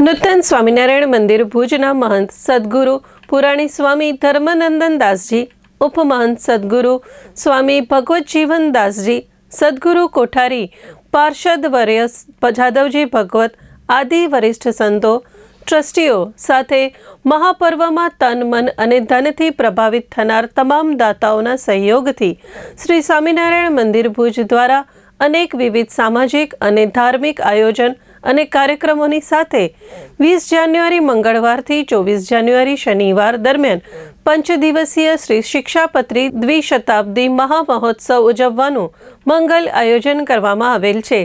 નૂતન સ્વામિનારાયણ મંદિર ભુજના મહંત સદગુરુ પુરાણી સ્વામી ધર્મનંદન દાસજી, ઉપમહંત સદગુરુ સ્વામી ભગવત જીવન દાસજી, સદગુરુ કોઠારી પાર્ષદ વર્ય જાદવજી ભગવત આદિ વરિષ્ઠ સંતો, ટ્રસ્ટીઓ સાથે મહાપર્વમાં તન, મન અને ધનથી પ્રભાવિત થનાર તમામ દાતાઓના સહયોગથી શ્રી સ્વામિનારાયણ મંદિર ભુજ દ્વારા અનેક વિવિધ સામાજિક અને ધાર્મિક આયોજન અને કાર્યક્રમોની સાથે 20 જાન્યુઆરી મંગળવારથી 24 જાન્યુઆરી શનિવાર દરમિયાન પંચદિવસીય શ્રી શિક્ષાપત્રી દ્વિશતાબ્દી મહામહોત્સવ ઉજવવાનું મંગલ આયોજન કરવામાં આવેલ છે।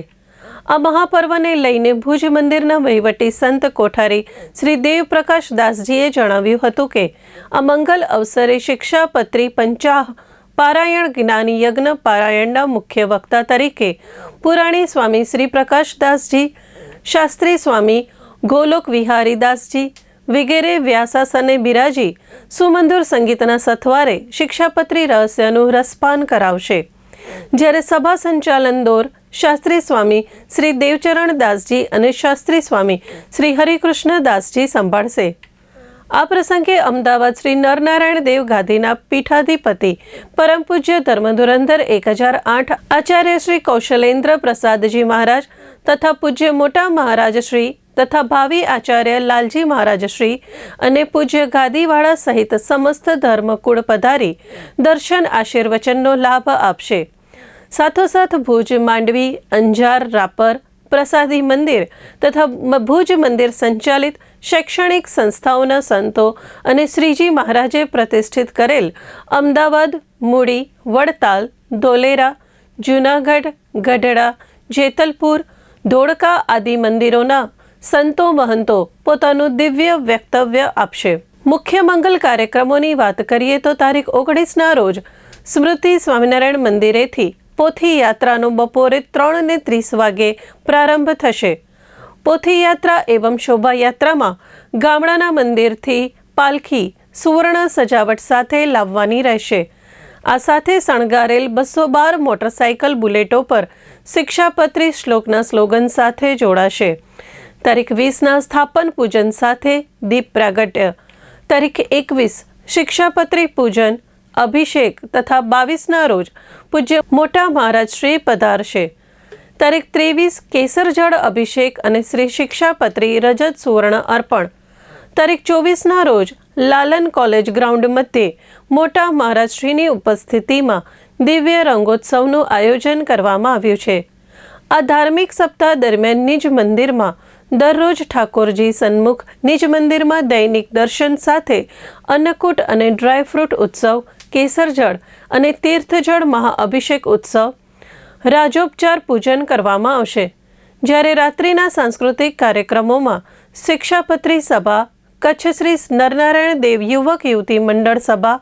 આ મહાપર્વને લઈને ભુજ મંદિરના વહીવટી સંત કોઠારી શ્રી દેવપ્રકાશ દાસજીએ જણાવ્યું હતું કે આ મંગલ અવસરે શિક્ષાપત્રી પારાયણ જ્ઞાની યજ્ઞ પારાયણના મુખ્ય વક્તા તરીકે પુરાણી સ્વામી શ્રી પ્રકાશદાસજી, શાસ્ત્રી સ્વામી ગોલોક વિહારી દાસજી વગેરે વ્યાસાસને બિરાજી સુમંદુર સંગીતના સથવારે શિક્ષાપત્રી રહસ્યનું રસપાન કરાવશે। જ્યારે સભા સંચાલન દોર શાસ્ત્રી સ્વામી શ્રી દેવચરણ દાસજી અને શાસ્ત્રી સ્વામી શ્રી હરિકૃષ્ણ દાસજી સંભાળશે। આ પ્રસંગે અમદાવાદ શ્રી નરનારાયણ દેવ ગાદીના પીઠાધિપતિ પરમ પૂજ્ય ધર્મધુરંધર 1008 આચાર્ય શ્રી કૌશલેન્દ્ર પ્રસાદજી મહારાજ તથા પૂજ્ય મોટા મહારાજ શ્રી તથા ભાવિ આચાર્ય લાલજી મહારાજ શ્રી અને પૂજ્ય ગાદીવાળા સહિત સમસ્ત ધર્મકુળ પધારી દર્શન આશીર્વચનનો લાભ આપશે। સાથોસાથ ભુજ, માંડવી, અંજાર, રાપર પ્રસાદી મંદિર તથા ભુજ મંદિર સંચાલિત શૈક્ષણિક સંસ્થાઓના સંતો અને શ્રીજી મહારાજે પ્રતિષ્ઠિત કરેલ અમદાવાદ, મૂડી, વડતાલ, ધોલેરા, જૂનાગઢ, ગઢડા, જેતલપુર, ધોળકા આદિ મંદિરોના સંતો મહંતો પોતાનું દિવ્ય વક્તવ્ય આપશે। મુખ્ય મંગલ કાર્યક્રમોની વાત કરીએ તો તારીખ 19ના રોજ સ્મૃતિ સ્વામિનારાયણ મંદિરેથી પોથી યાત્રાનો બપોરે 3:30 વાગે પ્રારંભ થશે। પોથી યાત્રા એવં શોભાયાત્રામાં ગામડાના મંદિરથી પાલખી સુવર્ણ સજાવટ સાથે લાવવાની રહેશે। આ સાથે શણગારેલ 212 મોટરસાઇકલ બુલેટો પર શિક્ષાપત્રી શ્લોકના સ્લોગન સાથે જોડાશે। તારીખ 20ના સ્થાપન પૂજન સાથે દીપ પ્રાગટ્ય, તારીખ 21 શિક્ષાપત્રી પૂજન અભિષેક તથા 22ના રોજ પૂજ્ય મોટા મહારાજ શ્રી પધારશે। તારીખ 23 કેસર જળ અભિષેક અને શ્રી શિક્ષાપત્રી રજત સુવર્ણ અર્પણ। તારીખ 24ના રોજ લાલન કોલેજ ગ્રાઉન્ડ મધ્યે મોટા મહારાજ શ્રીની ઉપસ્થિતિમાં દિવ્ય રંગોત્સવનું આયોજન કરવામાં આવ્યું છે। આ ધાર્મિક સપ્તાહ દરમિયાન નિજ મંદિરમાં દરરોજ ઠાકોરજી સન્મુખ નિજ મંદિરમાં દૈનિક દર્શન સાથે અન્નકૂટ અને ડ્રાયફ્રૂટ ઉત્સવ, કેસર જળ અને તીર્થજળ મહાઅભિષેક ઉત્સવ, રાજોપચાર પૂજન કરવામાં આવશે। જ્યારે રાત્રિના સાંસ્કૃતિક કાર્યક્રમોમાં શિક્ષાપત્રી સભા, કચ્છ શ્રી નરનારાયણ દેવ યુવક યુવતી મંડળ સભા,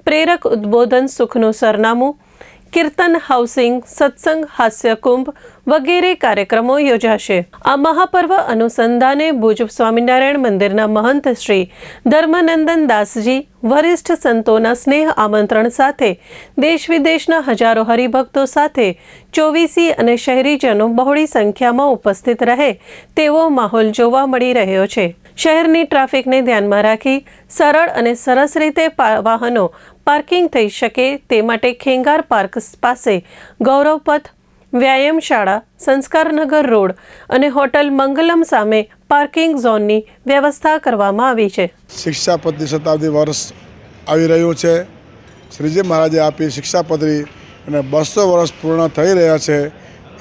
પ્રેરક ઉદ્બોધન સુખનું સરનામું, કીર્તન, હાઉસિંગ, સત્સંગ, હાસ્યકુંભ વગેરે કાર્યક્રમો યોજાશે। આ મહાપર્વ અનુસંધાને ભુજ સ્વામિનારાયણ મંદિરના મહંત શ્રી ધર્મનંદન દાસજી વરિષ્ઠ સંતોના સ્નેહ આમંત્રણ સાથે દેશ વિદેશના હજારો હરિભક્તો સાથે ચોવીસી અને શહેરીજનો બહોળી સંખ્યામાં ઉપસ્થિત રહે તેવો માહોલ જોવા મળી રહ્યો છે। શહેરની ટ્રાફિકને ધ્યાનમાં રાખી સરળ અને સરસ રીતે વાહનો પાર્કિંગ થઈ શકે તે માટે ખેંગાર પાર્ક પાસે ગૌરવપથ, વ્યાયામ શાળા, સંસ્કારનગર રોડ અને હોટલ મંગલમ સામે પાર્કિંગ ઝોનની વ્યવસ્થા કરવામાં આવી છે। શિક્ષાપત્રી શતાબ્દી વર્ષ આવી રહ્યું છે। શ્રીજી મહારાજે આપી શિક્ષાપત્રી અને 200 વર્ષ પૂર્ણ થઈ રહ્યા છે।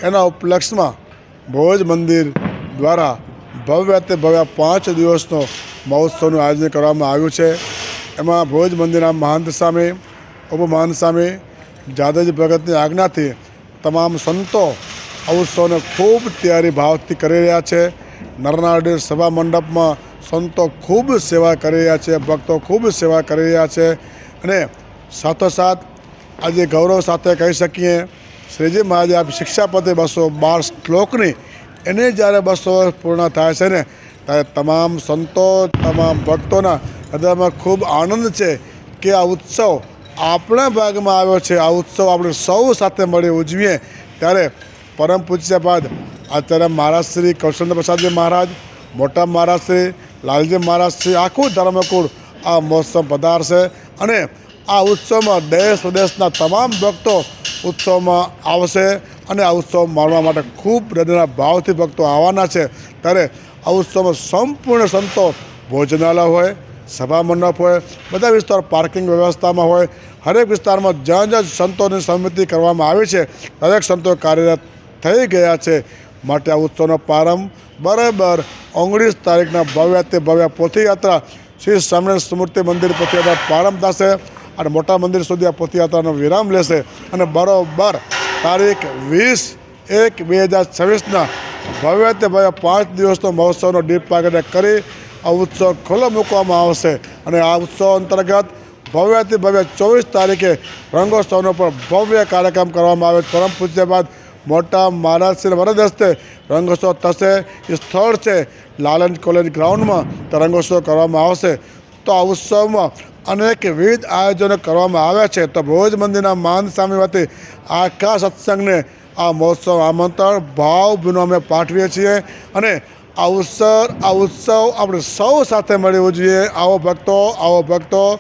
એના ઉપલક્ષમાં ભુજ મંદિર દ્વારા ભવ્ય 5 દિવસનો મહોત્સવનું આયોજન કરવામાં આવ્યું છે। એમાં ભુજ મંદિરના મહંત સામે, ઉપમહંત સામે જાદવજી ભગતની આજ્ઞાથી તમામ સંતો આ ઉત્સવને ખૂબ તૈયારી ભાવથી કરી રહ્યા છે। નરનારાયણ સભા મંડપમાં સંતો ખૂબ સેવા કરી રહ્યા છે, ભક્તો ખૂબ સેવા કરી રહ્યા છે અને સાથોસાથ આજે ગૌરવ સાથે કહી શકીએ શ્રીજી મહારાજે આપી શિક્ષાપત્રી 212 શ્લોકની એને જ્યારે 200 વર્ષ પૂર્ણ થાય છે ને ત્યારે તમામ સંતો, તમામ ભક્તોના હૃદયમાં ખૂબ આનંદ છે કે આ ઉત્સવ આપણા ભાગમાં આવ્યો છે। આ ઉત્સવ આપણે સૌ સાથે મળી ઉજવીએ ત્યારે પરમ પૂજ્યપાદ આચાર્ય મહારાજ શ્રી કૌશલેન્દ્ર પ્રસાદજી મહારાજ, મોટા મહારાજ શ્રી લાલજી મહારાજ શ્રી આખું ધર્મકુળ આ મહોત્સવ પધારશે અને આ ઉત્સવમાં દેશ વિદેશના તમામ ભક્તો ઉત્સવમાં આવશે અને આ ઉત્સવ માણવા માટે ખૂબ હૃદયના ભાવથી ભક્તો આવવાના છે. ત્યારે આ ઉત્સવમાં સંપૂર્ણ સંતો ભોજનાલય હોય, સભા મંડપ હોય, બધા વિસ્તાર પાર્કિંગ વ્યવસ્થામાં હોય, હરેક વિસ્તારમાં જ્યાં જ્યાં સંતોની સમિતિ કરવામાં આવી છે દરેક સંતો કાર્યરત થઈ ગયા છે. માટે આ ઉત્સવનો પ્રારંભ બરાબર 19 તારીખના ભવ્યાતિ ભવ્ય પોથીયાત્રા શ્રી સ્વામિનારાયણ સ્મૃતિ મંદિર પોથીયાત્રા પ્રારંભ થશે અને મોટા મંદિર સુધી આ પોથીયાત્રાનો વિરામ લેશે અને બરાબર તારીખ 20/1/2026ના ભવ્યાતિ ભવ્ય 5 દિવસનો મહોત્સવનો દીપ પ્રાગટ્ય કરી આ ઉત્સવ ખુલ્લો મૂકવામાં આવશે અને આ ઉત્સવ અંતર્ગત ભવ્યાતિ ભવ્ય 24 તારીખે રંગોત્સવનો પણ ભવ્ય કાર્યક્રમ કરવામાં આવે. પરમ પૂજ્ય બાદ મોટા મહારાજશ્રી વરદ હસ્તે રંગોત્સવ થશે. એ સ્થળ છે લાલન કોલેજ ગ્રાઉન્ડમાં તો રંગોત્સવ કરવામાં આવશે. તો આ ઉત્સવમાં અનેકવિધ આયોજનો કરવામાં આવ્યા છે. તો ભોજ મંદિરના મહાન સ્વામી વતી આખા સત્સંગને આ મહોત્સવ આમંત્રણ ભાવભીનું અમે પાઠવીએ છીએ અને આ ઉત્સવ આપણે સૌ સાથે મળી ઉજવીએ. આવો ભક્તો.